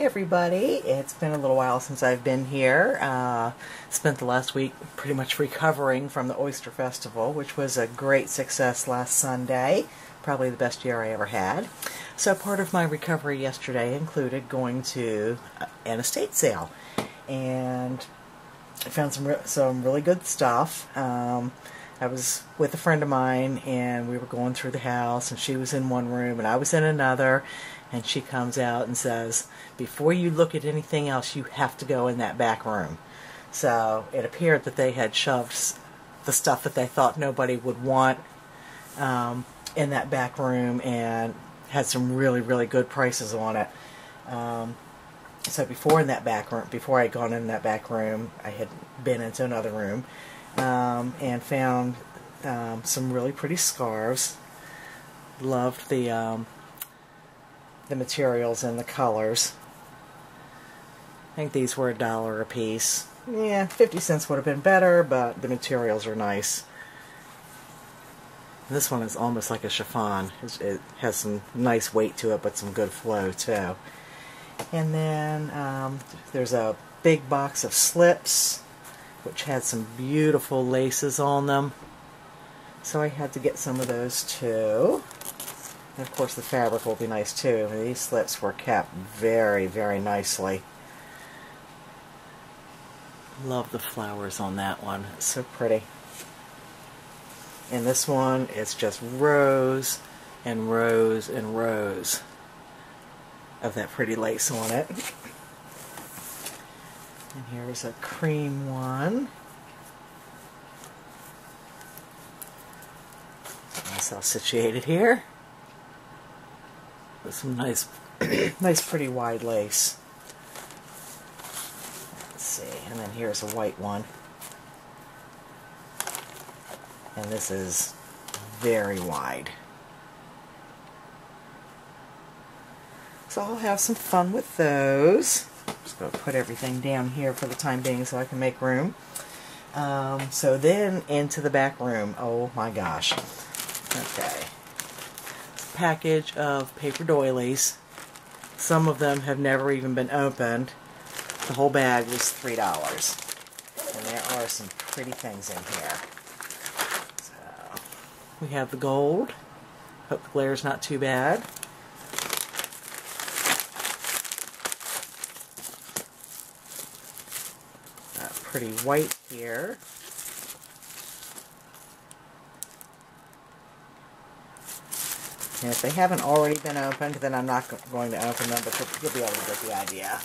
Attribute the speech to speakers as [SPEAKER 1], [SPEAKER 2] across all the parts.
[SPEAKER 1] everybody. It's been a little while since I've been here. Spent the last week pretty much recovering from the Oyster Festival, which was a great success last Sunday. Probably the best year I ever had. So part of my recovery yesterday included going to an estate sale. And I found some really good stuff. I was with a friend of mine, and we were going through the house, and she was in one room, and I was in another, and she comes out and says, before you look at anything else, you have to go in that back room. So it appeared that they had shoved the stuff that they thought nobody would want in that back room, and had some really, really good prices on it. So before I had gone in that back room, I had been into another room and found some really pretty scarves. Loved the materials and the colors. I think these were $1 a piece. Yeah, 50 cents would have been better, but the materials are nice. This one is almost like a chiffon. It has some nice weight to it, but some good flow too. And then there's a big box of slips, which had some beautiful laces on them. So I had to get some of those too. And of course the fabric will be nice too. These slips were kept very, very nicely. Love the flowers on that one. It's so pretty. And this one is just rows and rows and rows of that pretty lace on it. And here's a cream one. Nice all situated here. With some nice, nice pretty wide lace. Let's see, and then here's a white one. And this is very wide. So I'll have some fun with those. Just going to put everything down here for the time being so I can make room. So then into the back room. Oh my gosh. Okay. It's a package of paper doilies. Some of them have never even been opened. The whole bag was $3. And there are some pretty things in here. So we have the gold. Hope the glare's not too bad. Pretty white here. And if they haven't already been opened, then I'm not going to open them, but you'll be able to get the idea.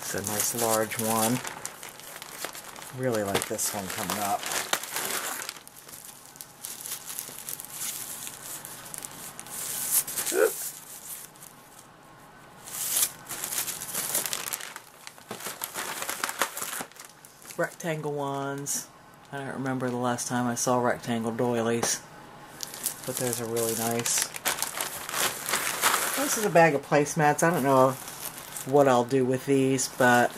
[SPEAKER 1] It's a nice large one. Really like this one coming up. Rectangle ones. I don't remember the last time I saw rectangle doilies, but those are really nice. This is a bag of placemats. I don't know what I'll do with these, but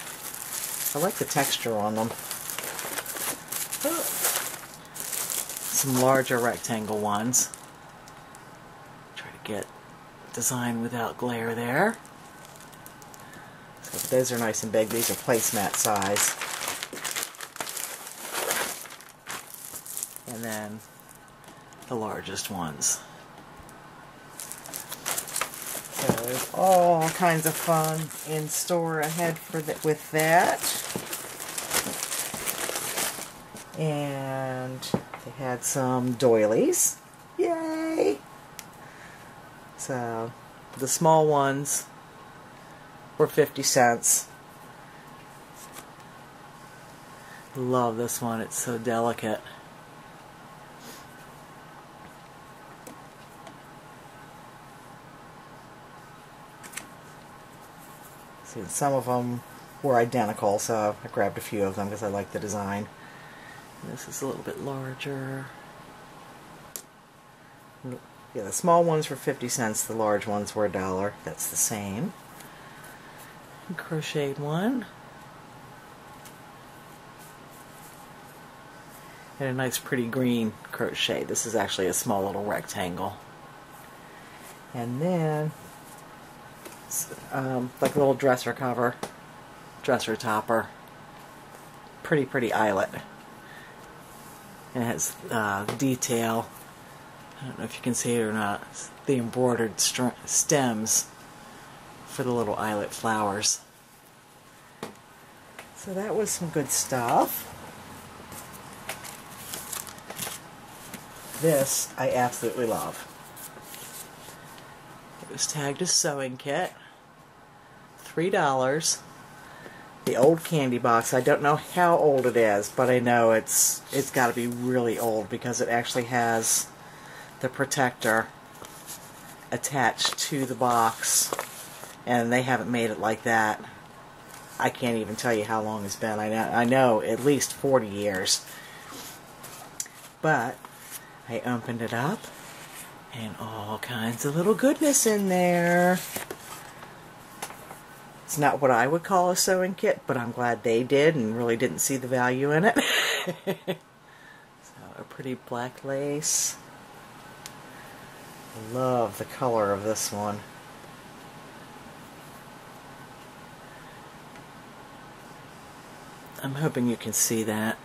[SPEAKER 1] I like the texture on them. Some larger rectangle ones. Try to get design without glare there. So those are nice and big. These are placemat size. And then the largest ones. So there's all kinds of fun in store ahead with that. And they had some doilies. Yay! So the small ones were 50 cents. Love this one. It's so delicate. Some of them were identical, so I grabbed a few of them because I like the design. And this is a little bit larger. Yeah, the small ones were 50 cents, the large ones were $1. That's the same. And crocheted one. And a nice pretty green crochet. This is actually a small little rectangle. And then, like a little dresser cover, dresser topper. Pretty eyelet. And it has detail. I don't know if you can see it or not. It's the embroidered stems for the little eyelet flowers. So that was some good stuff. This I absolutely love. It was tagged as sewing kit. $3. The old candy box. I don't know how old it is, but I know it's got to be really old because it actually has the protector attached to the box, and they haven't made it like that. I can't even tell you how long it's been. I know at least 40 years. But I opened it up, and all kinds of little goodness in there. It's not what I would call a sewing kit, but I'm glad they did and really didn't see the value in it. So, a pretty black lace. I love the color of this one. I'm hoping you can see that.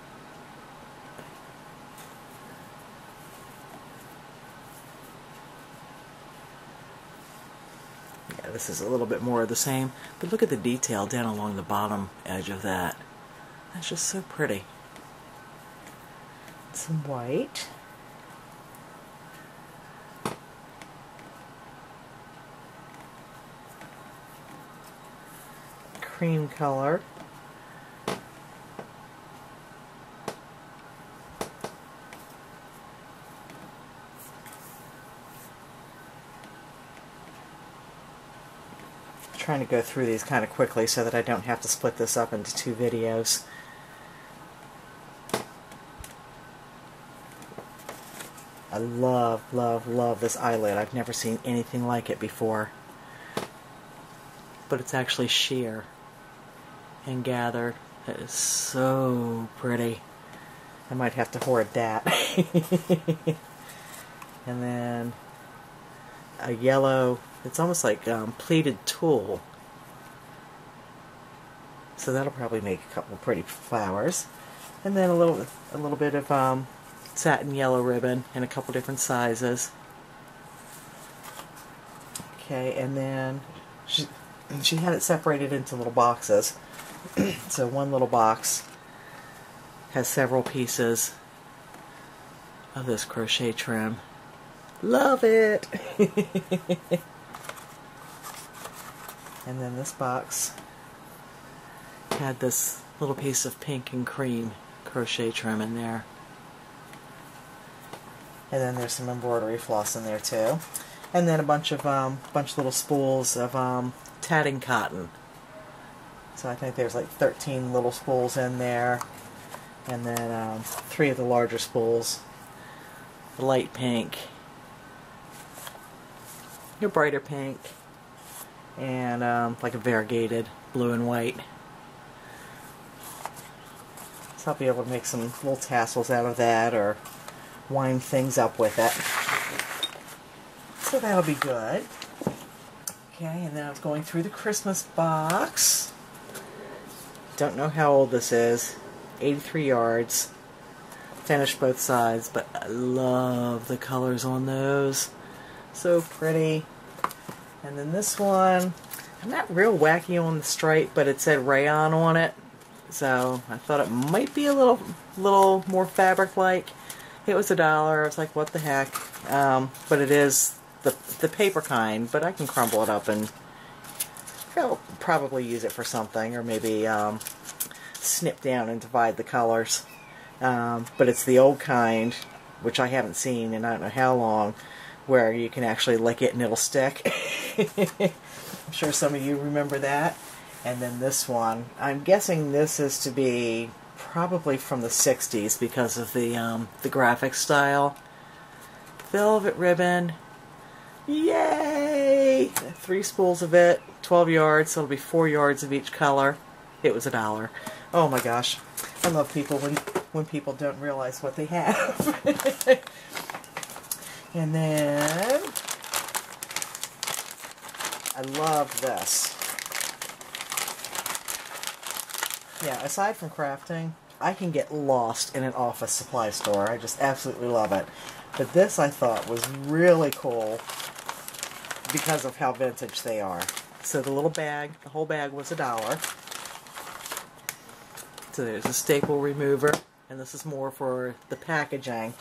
[SPEAKER 1] Yeah, this is a little bit more of the same, but look at the detail down along the bottom edge of that. That's just so pretty. Some white. Cream color. Trying to go through these kind of quickly so that I don't have to split this up into 2 videos. I love, love, love this eyelet. I've never seen anything like it before. But it's actually sheer and gathered. It is so pretty. I might have to hoard that. And then a yellow, it's almost like pleated tulle. So that'll probably make a couple pretty flowers. And then a little bit of satin yellow ribbon in a couple different sizes. Okay, and then she had it separated into little boxes. So one little box has several pieces of this crochet trim. Love it! And then this box had this little piece of pink and cream crochet trim in there. And then there's some embroidery floss in there too. And then a bunch of little spools of tatting cotton. So I think there's like 13 little spools in there. And then 3 of the larger spools. The light pink, a brighter pink, and like a variegated blue and white. So I'll be able to make some little tassels out of that or wind things up with it. So that'll be good. Okay, and then I was going through the Christmas box. Don't know how old this is. 83 yards. Finished both sides, but I love the colors on those. So pretty. And then this one, I'm not real wacky on the stripe, but it said rayon on it. So I thought it might be a little more fabric-like. It was $1. I was like, what the heck? But it is the paper kind, but I can crumble it up and I'll probably use it for something, or maybe snip down and divide the colors. But it's the old kind, which I haven't seen in I don't know how long, where you can actually lick it and it'll stick. I'm sure some of you remember that. And then this one, I'm guessing this is to be probably from the 60s because of the graphic style. Velvet ribbon. Yay! 3 spools of it, 12 yards, so it'll be 4 yards of each color. It was $1. Oh my gosh. I love people when people don't realize what they have. And then I love this. Yeah, aside from crafting, I can get lost in an office supply store. I just absolutely love it. But this I thought was really cool because of how vintage they are. So the little bag, the whole bag was $1. So there's a staple remover, and this is more for the packaging,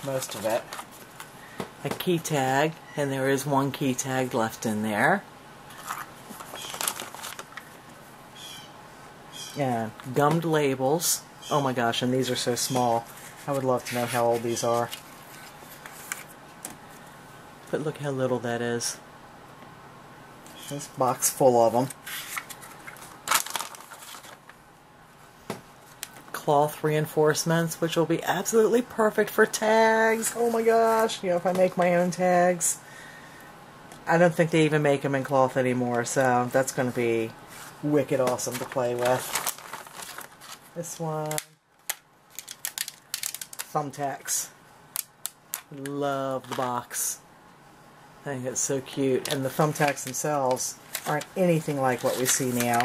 [SPEAKER 1] most of it. A key tag, and there is one key tag left in there. And gummed labels. Oh my gosh, and these are so small. I would love to know how old these are. But look how little that is. This box full of them. Cloth reinforcements, which will be absolutely perfect for tags. Oh my gosh, you know, if I make my own tags. I don't think they even make them in cloth anymore, so that's going to be wicked awesome to play with. This one. Thumbtacks. Love the box. I think it's so cute. And the thumbtacks themselves aren't anything like what we see now.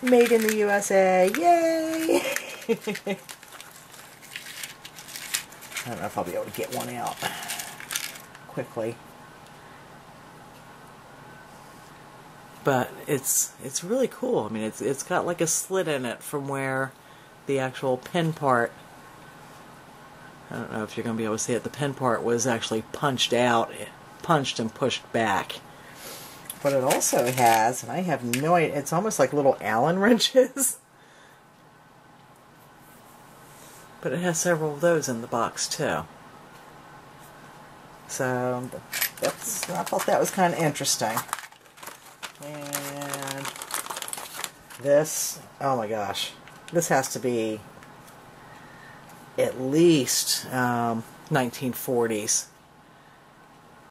[SPEAKER 1] Made in the USA. Yay! I don't know if I'll be able to get one out quickly. But it's really cool. I mean, it's got like a slit in it from where the actual pin part, I don't know if you're going to be able to see it, the pin part was actually punched out, punched and pushed back. But it also has, and I have no idea, it's almost like little Allen wrenches. But it has several of those in the box too. So I thought that was kind of interesting. And this, oh my gosh, this has to be at least 1940s.